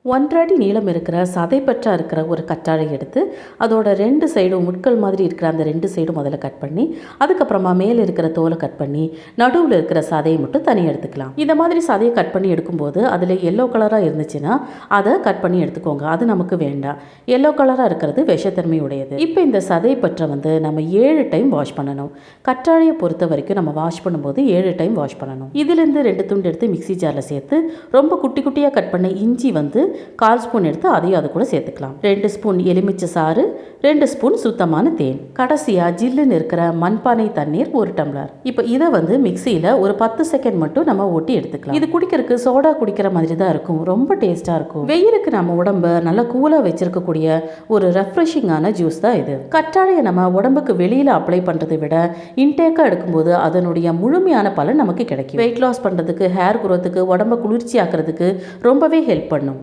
1 அடி நீளம் இருக்கிற சதைப்பற்றா இருக்கிற ஒரு கற்றாழை எடுத்து அதோட 2 சைடும் முட்கள் மாதிரி இருக்கிற அந்த 2 சைடும் முதல்ல கட் பண்ணி அதுக்கப்புறமா மேலே இருக்கிற தோலை கட் பண்ணி நடுவில் இருக்கிற சதையை மட்டும் தனியாக எடுத்துக்கலாம். இந்த மாதிரி சதையை கட் பண்ணி எடுக்கும்போது அதில் எல்லோ கலராக இருந்துச்சுன்னா அதை கட் பண்ணி எடுத்துக்கோங்க. அது நமக்கு வேண்டாம். எல்லோ கலராக இருக்கிறது விஷத்தன்மை உடையது. இப்போ இந்த சதைப்பற்றை நம்ம 7 டைம் வாஷ் பண்ணணும். கற்றாழையை பொறுத்த வரைக்கும் நம்ம வாஷ் பண்ணும்போது 7 டைம் வாஷ் பண்ணணும். இதிலிருந்து 2 துண்டு எடுத்து மிக்சி ஜாரில் சேர்த்து ரொம்ப குட்டி குட்டியாக கட் பண்ண இஞ்சி 1/4 ஸ்பூன் எடுத்து அதையும் அது கூட சேர்த்துக்கலாம். 2 ஸ்பூன் எலுமிச்சை சாறு, 2 ஸ்பூன் சுத்தமான தேன், கடைசியாக ஜில்லுன்னு இருக்கிற மண்பானை தண்ணீர் 1 டம்ளர். இப்போ இதை மிக்சியில் ஒரு 10 செகண்ட் மட்டும் நம்ம ஓட்டி எடுத்துக்கலாம். இது குடிக்கிறதுக்கு சோடா குடிக்கிற மாதிரி தான் இருக்கும். ரொம்ப டேஸ்ட்டாக இருக்கும். வெயிலுக்கு நம்ம உடம்ப நல்லா கூலாக வச்சிருக்கக்கூடிய ஒரு ரெஃப்ரெஷிங்கான ஜூஸ் தான் இது. கற்றாழையை நம்ம உடம்புக்கு வெளியில் அப்ளை பண்ணுறதை விட இன்டேக்காக எடுக்கும்போது அதனுடைய முழுமையான பலன் நமக்கு கிடைக்கும். வெயிட் லாஸ் பண்ணுறதுக்கு, ஹேர் குரோத்துக்கு, உடம்பை குளிர்ச்சி ஆக்கிறதுக்கு ரொம்பவே ஹெல்ப் பண்ணும்.